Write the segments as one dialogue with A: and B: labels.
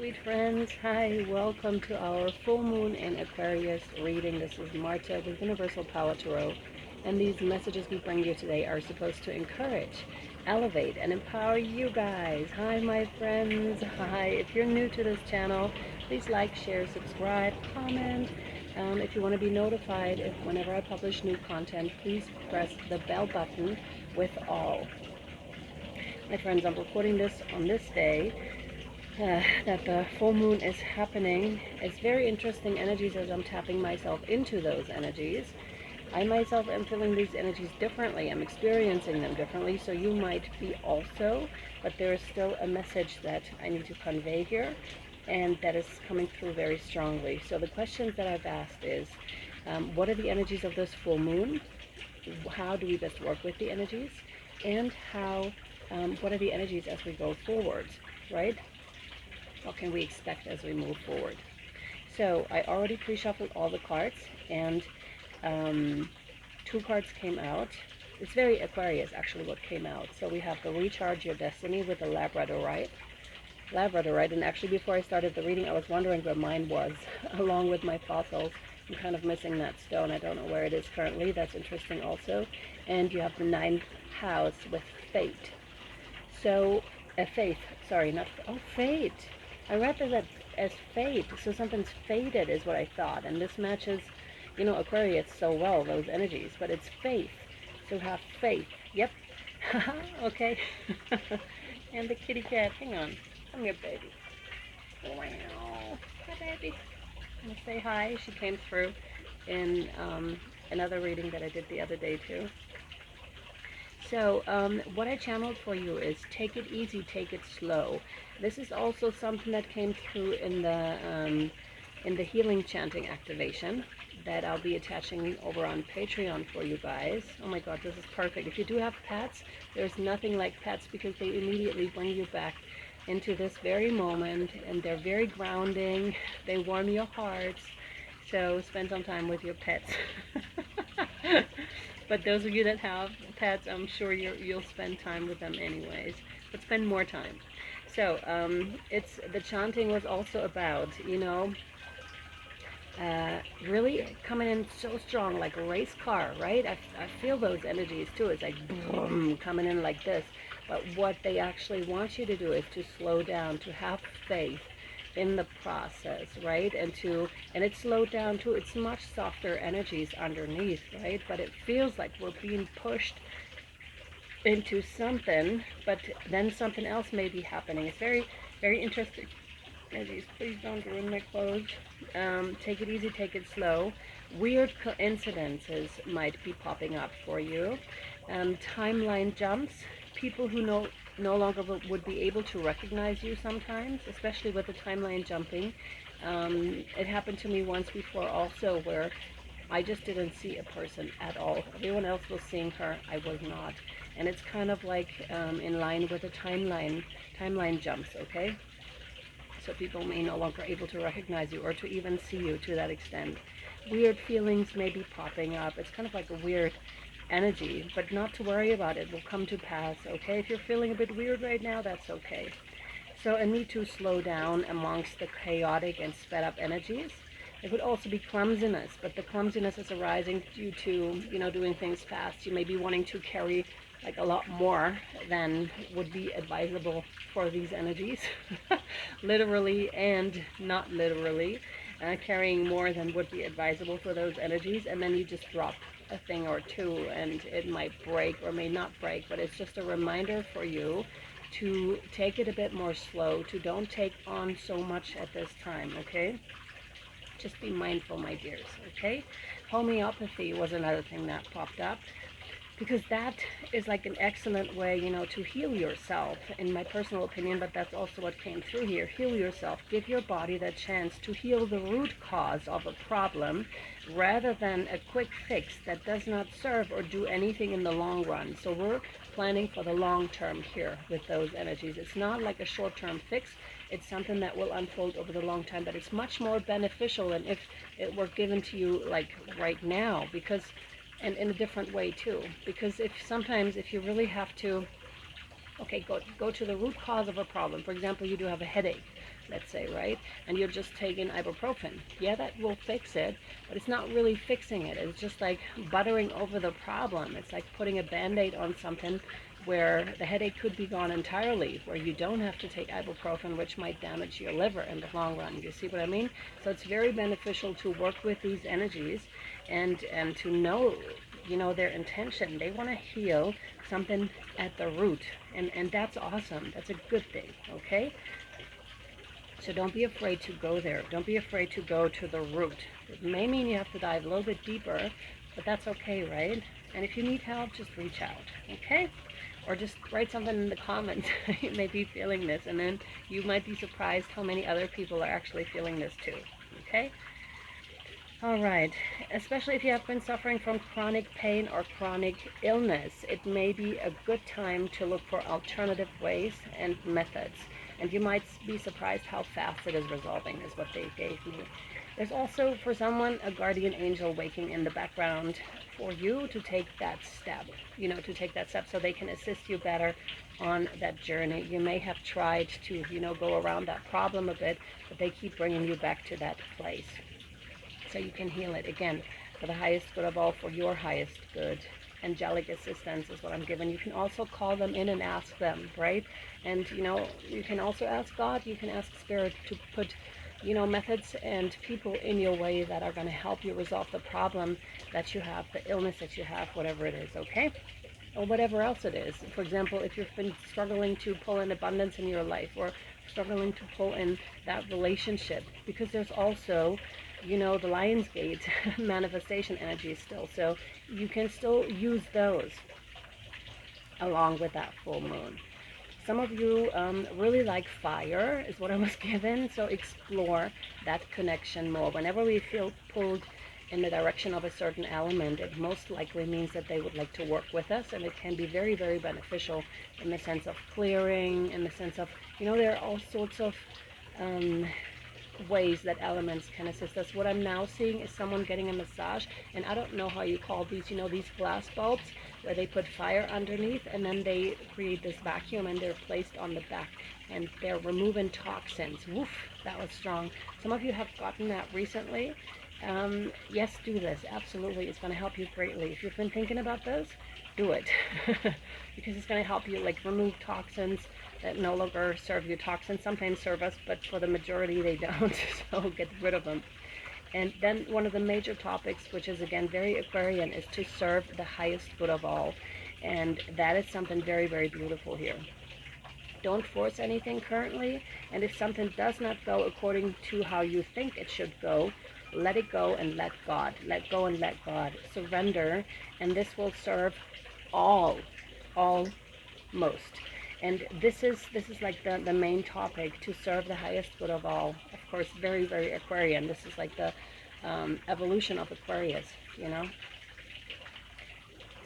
A: sweet friends. Hi, welcome to our full moon in Aquarius reading. This is Marta with Universal Power Tarot, and these messages we bring you today are supposed to encourage, elevate, and empower you guys. Hi, my friends. Hi. If you're new to this channel, please like, share, subscribe, comment. If you want to be notified if whenever I publish new content, please press the bell button with all. My friends, I'm recording this on this day that the full moon is happening. It's very interesting energies as I'm tapping myself into those energies. I myself am feeling these energies differently. I'm experiencing them differently, so you might be also, but there is still a message that I need to convey here, and that is coming through very strongly. So the questions that I've asked is, what are the energies of this full moon? How do we best work with the energies? And what are the energies as we go forward, right? What can we expect as we move forward? So I already pre-shuffled all the cards, and two cards came out. It's very Aquarius actually what came out. So we have the Recharge Your Destiny with the Labradorite, and actually before I started the reading I was wondering where mine was along with my fossils. I'm kind of missing that stone. I don't know where it is currently. That's interesting also. And you have the ninth house with Fate. So faith, sorry, not, oh, fate. I read that as fate, so something's faded is what I thought, and this matches, you know, Aquarius so well, those energies, but it's faith, so have faith, yep, okay, and the kitty cat, hang on, come here, baby, wow, hi, baby, I'm gonna say hi. She came through in another reading that I did the other day, too. So what I channeled for you is take it easy, take it slow. This is also something that came through in the healing chanting activation that I'll be attaching over on Patreon for you guys. Oh my god, this is perfect. If you do have pets, there's nothing like pets because they immediately bring you back into this very moment, and they're very grounding. They warm your hearts. So spend some time with your pets. But those of you that have pets, I'm sure you'll spend time with them anyways, but spend more time. So it's the chanting was also about, you know, really coming in so strong like a race car, right? I feel those energies too. It's like boom, coming in like this. But what they actually want you to do is to slow down, to have faith in the process, right? And it's slowed down too. It's much softer energies underneath, right? But it feels like we're being pushed into something, but then something else may be happening. It's very, very interesting energies. Please don't ruin my clothes. Take it easy, take it slow. Weird coincidences might be popping up for you. Timeline jumps. People who no longer would be able to recognize you sometimes, especially with the timeline jumping. It happened to me once before also, where I just didn't see a person at all. Everyone else was seeing her, I was not. And it's kind of like in line with the timeline jumps, okay? So people may no longer able to recognize you or to even see you to that extent. Weird feelings may be popping up. It's kind of like a weird energy, but not to worry about it. Will come to pass, okay? If you're feeling a bit weird right now, that's okay. So a need to slow down amongst the chaotic and sped up energies. It could also be clumsiness, but the clumsiness is arising due to, you know, doing things fast. You may be wanting to carry like a lot more than would be advisable for these energies, literally and not literally, carrying more than would be advisable for those energies, and then you just drop a thing or two and it might break or may not break, but it's just a reminder for you to take it a bit more slow, to don't take on so much at this time, okay? Just be mindful, my dears, okay? Homeopathy was another thing that popped up, because that is like an excellent way, you know, to heal yourself, in my personal opinion, but that's also what came through here. Heal yourself. Give your body the chance to heal the root cause of a problem rather than a quick fix that does not serve or do anything in the long run. So we're planning for the long term here with those energies. It's not like a short-term fix. It's something that will unfold over the long time, but it's much more beneficial than if it were given to you like right now, because and in a different way too, because sometimes if you really have to, okay, go to the root cause of a problem. For example, you do have a headache, let's say, right? And you're just taking ibuprofen. Yeah, that will fix it, but it's not really fixing it. It's just like buttering over the problem. It's like putting a band-aid on something where the headache could be gone entirely, where you don't have to take ibuprofen, which might damage your liver in the long run. You see what I mean? So it's very beneficial to work with these energies and to know, you know, their intention. They want to heal something at the root, and that's awesome. That's a good thing, okay? So don't be afraid to go there. Don't be afraid to go to the root. It may mean you have to dive a little bit deeper, but that's okay, right? And if you need help, just reach out, okay? Or just write something in the comments. You may be feeling this, and then you might be surprised how many other people are actually feeling this too, okay? All right, especially if you have been suffering from chronic pain or chronic illness, it may be a good time to look for alternative ways and methods. And you might be surprised how fast it is resolving, is what they gave me. There's also, for someone, a guardian angel waking in the background for you to take that step, you know, to take that step so they can assist you better on that journey. You may have tried to, you know, go around that problem a bit, but they keep bringing you back to that place. So you can heal it, again, for the highest good of all, for your highest good. Angelic assistance is what I'm given. You can also call them in and ask them, right? And, you know, you can also ask God, you can ask Spirit to put, you know, methods and people in your way that are going to help you resolve the problem that you have, the illness that you have, whatever it is, okay? Or whatever else it is. For example, if you've been struggling to pull in abundance in your life, or struggling to pull in that relationship, because there's also, you know, the Lionsgate manifestation energy still. So you can still use those along with that full moon. Some of you really like fire, is what I was given. So explore that connection more. Whenever we feel pulled in the direction of a certain element, it most likely means that they would like to work with us, and it can be very, very beneficial in the sense of clearing, in the sense of, you know, there are all sorts of ways that elements can assist us. What I'm now seeing is someone getting a massage, and I don't know how you call these, you know, these glass bulbs where they put fire underneath and then they create this vacuum and they're placed on the back and they're removing toxins. Woof, that was strong. Some of you have gotten that recently. Yes, do this. Absolutely. It's going to help you greatly. If you've been thinking about this, do it. Because it's going to help you, like, remove toxins that no longer serve you. Toxins sometimes serve us, but for the majority they don't. So get rid of them. And then one of the major topics, which is again very Aquarian, is to serve the highest good of all. And that is something very, very beautiful here. Don't force anything currently, and if something does not go according to how you think it should go, let it go and let God. Let go and let God. Surrender, and this will serve all most. And this is like the main topic, to serve the highest good of all. Of course, very, very Aquarian. This is like the evolution of Aquarius, you know.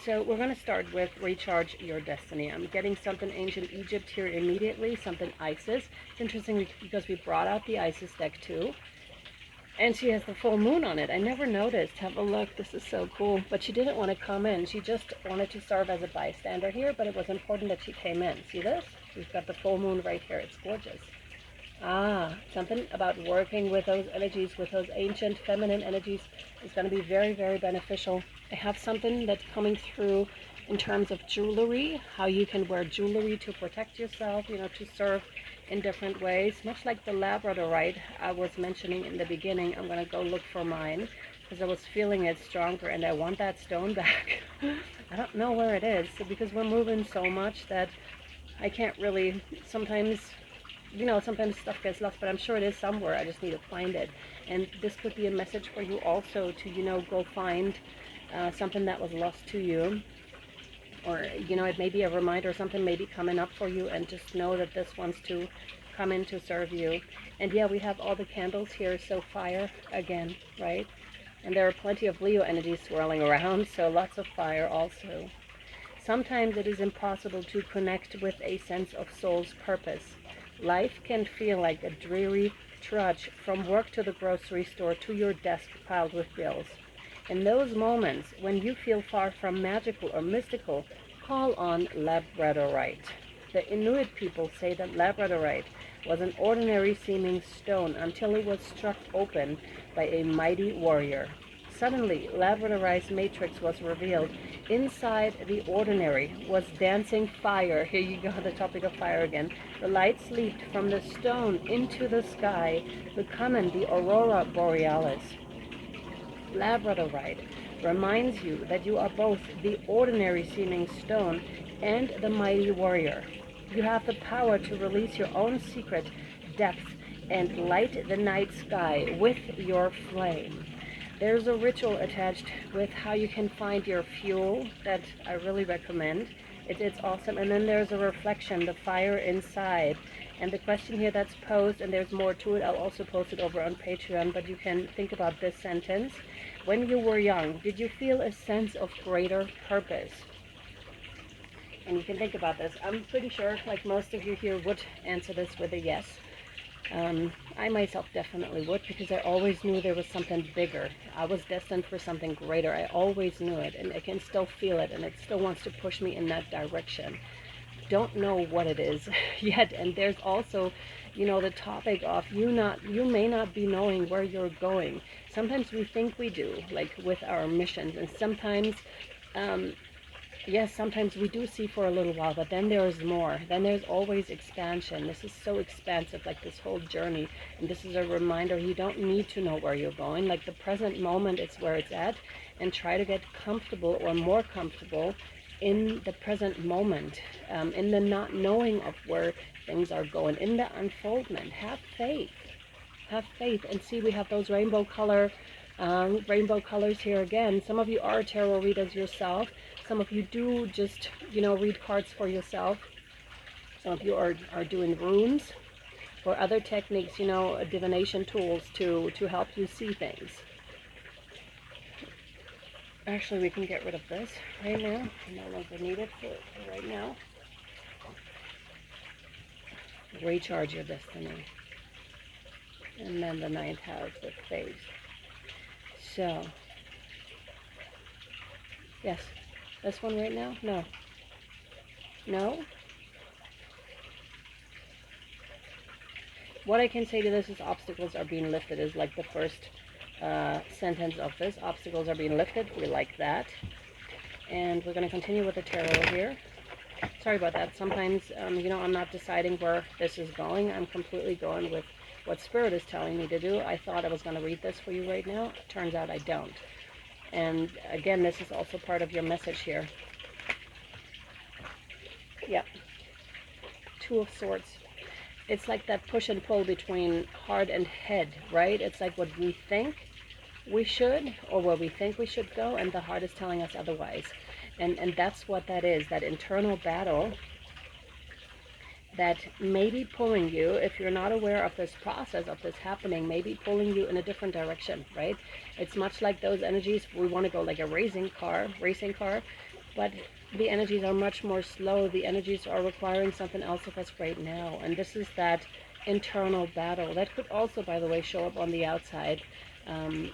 A: So we're going to start with recharge your destiny. I'm getting something ancient Egypt here immediately, something Isis. It's interesting because we brought out the Isis deck too. And she has the full moon on it. I never noticed. Have a look. This is so cool. But she didn't want to come in. She just wanted to serve as a bystander here, but it was important that she came in. See this? We've got the full moon right here. It's gorgeous. Ah, something about working with those energies, with those ancient feminine energies, is going to be very, very beneficial. I have something that's coming through in terms of jewelry, how you can wear jewelry to protect yourself, you know, to serve in different ways. Much like the labradorite I was mentioning in the beginning, I'm going to go look for mine because I was feeling it stronger and I want that stone back. I don't know where it is, because we're moving so much that I can't really, sometimes, you know, sometimes stuff gets lost, but I'm sure it is somewhere. I just need to find it. And this could be a message for you also to, you know, go find something that was lost to you. Or, you know, it may be a reminder, something may be coming up for you, and just know that this wants to come in to serve you. And yeah, we have all the candles here, so fire again, right? And there are plenty of Leo energy swirling around, so lots of fire also. Sometimes it is impossible to connect with a sense of soul's purpose. Life can feel like a dreary trudge from work to the grocery store to your desk piled with bills. In those moments, when you feel far from magical or mystical, call on labradorite. The Inuit people say that labradorite was an ordinary seeming stone until it was struck open by a mighty warrior. Suddenly, labradorized matrix was revealed. Inside the ordinary was dancing fire. Here you go, the topic of fire again. The lights leaped from the stone into the sky, becoming the aurora borealis. Labradorite reminds you that you are both the ordinary seeming stone and the mighty warrior. You have the power to release your own secret depth and light the night sky with your flame. There's a ritual attached with how you can find your fuel that I really recommend. It's awesome. And then there's a reflection, the fire inside. And the question here that's posed, and there's more to it, I'll also post it over on Patreon, but you can think about this sentence. When you were young, did you feel a sense of greater purpose? And you can think about this. I'm pretty sure, like most of you here, would answer this with a yes. I myself definitely would, because I always knew there was something bigger. I was destined for something greater. I always knew it, and I can still feel it, and it still wants to push me in that direction. Don't know what it is yet. And there's also, you know, the topic of you may not be knowing where you're going. Sometimes we think we do, like with our missions, and sometimes yes, sometimes we do see for a little while, but then there's more. Then there's always expansion. This is so expansive, like this whole journey. And this is a reminder, you don't need to know where you're going. Like the present moment is where it's at, and try to get comfortable or more comfortable in the present moment, in the not knowing of where things are going, in the unfoldment. Have faith. Have faith. And see, we have those rainbow colors here again. Some of you are tarot readers yourself. Some of you do just, you know, read cards for yourself. Some of you are doing runes or other techniques, you know, divination tools to help you see things. Actually, we can get rid of this right now. I no longer need it for right now. Recharge your destiny. And then the ninth house with faith. So, yes. This one right now? No. No? What I can say to this is obstacles are being lifted is like the first sentence of this. Obstacles are being lifted. We like that. And we're going to continue with the tarot here. Sorry about that. Sometimes, you know, I'm not deciding where this is going. I'm completely going with what Spirit is telling me to do. I thought I was going to read this for you right now. Turns out I don't. And again, this is also part of your message here. Yep. Two of Swords. It's like that push and pull between heart and head, right? It's like what we think we should, or where we think we should go, and the heart is telling us otherwise. And that's what that is, that internal battle that may be pulling you, if you're not aware of this process, of this happening, may be pulling you in a different direction, right? It's much like those energies. We want to go like a racing car, but the energies are much more slow. The energies are requiring something else of us right now. And this is that internal battle that could also, by the way, show up on the outside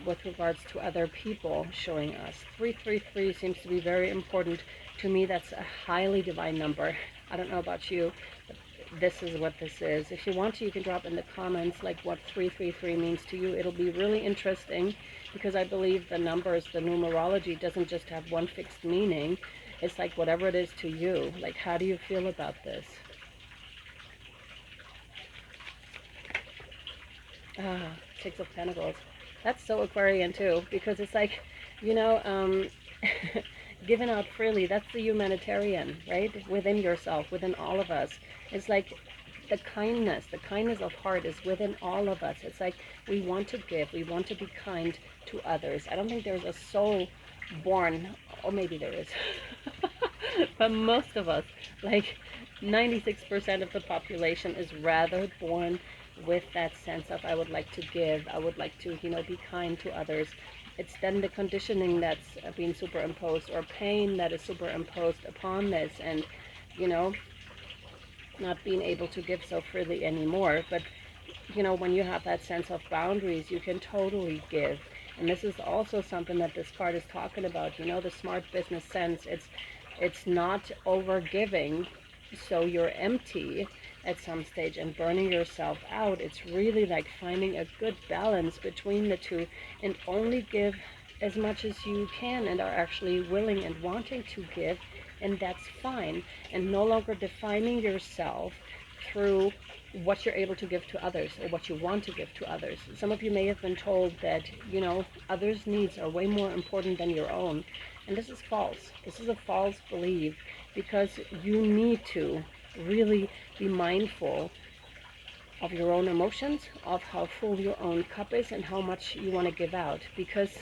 A: with regards to other people showing us. 333 seems to be very important to me. That's a highly divine number. I don't know about you, but this is what this is. If you want to, you can drop in the comments like what 333 means to you. It'll be really interesting, because I believe the numbers, the numerology, doesn't just have one fixed meaning. It's like whatever it is to you. Like, how do you feel about this? Six of Pentacles. That's so Aquarian too, because it's like, you know, given out freely. That's the humanitarian, right? Within yourself, within all of us. It's like the kindness of heart is within all of us. It's like we want to give, we want to be kind to others. I don't think there's a soul born, or maybe there is, but most of us, like 96% of the population, is rather born with that sense of I would like to give, I would like to, you know, be kind to others. It's then the conditioning that's being superimposed, or pain that is superimposed upon this, and, you know, not being able to give so freely anymore. But, you know, when you have that sense of boundaries, you can totally give. And this is also something that this card is talking about, you know, the smart business sense. It's not over giving so you're empty, at some stage and burning yourself out. It's really like finding a good balance between the two, and only give as much as you can and are actually willing and wanting to give, and that's fine. And no longer defining yourself through what you're able to give to others or what you want to give to others. Some of you may have been told that, you know, others' needs are way more important than your own. And this is false. This is a false belief, because you need to really be mindful of your own emotions, of how full your own cup is and how much you want to give out. Because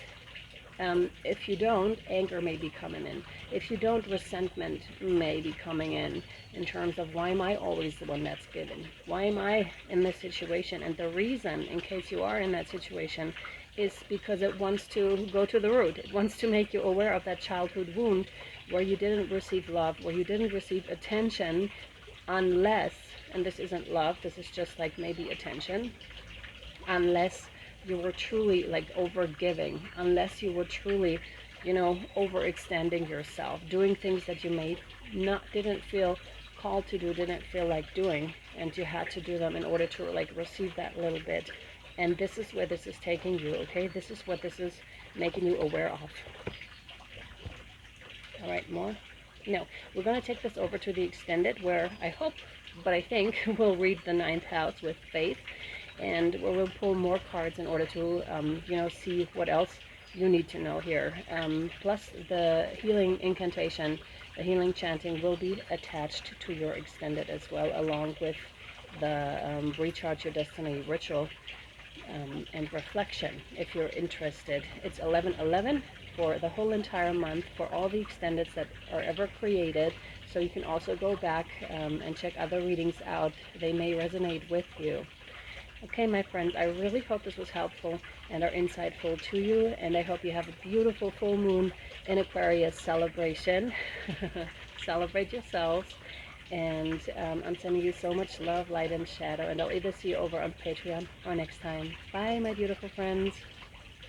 A: if you don't, anger may be coming in. If you don't, resentment may be coming in terms of, why am I always the one that's given? Why am I in this situation? And the reason, in case you are in that situation, is because it wants to go to the root. It wants to make you aware of that childhood wound where you didn't receive love, where you didn't receive attention, unless, and this isn't love, this is just like maybe attention, unless you were truly like over giving, unless you were truly, you know, overextending yourself, doing things that you didn't feel called to do, didn't feel like doing, and you had to do them in order to like receive that little bit. And this is where this is taking you, okay? This is what this is making you aware of. All right, more? No, we're going to take this over to the extended, where I hope, but I think we'll read the 9th house with faith, and we'll pull more cards in order to, you know, see what else you need to know here. Plus, the healing incantation, the healing chanting will be attached to your extended as well, along with the Recharge Your Destiny ritual and reflection, if you're interested. It's 11/11 for the whole entire month, for all the extendeds that are ever created. So you can also go back and check other readings out. They may resonate with you. Okay, my friends, I really hope this was helpful and are insightful to you, and I hope you have a beautiful full moon in Aquarius celebration. Celebrate yourselves, and I'm sending you so much love, light, and shadow, and I'll either see you over on Patreon or next time. Bye, my beautiful friends.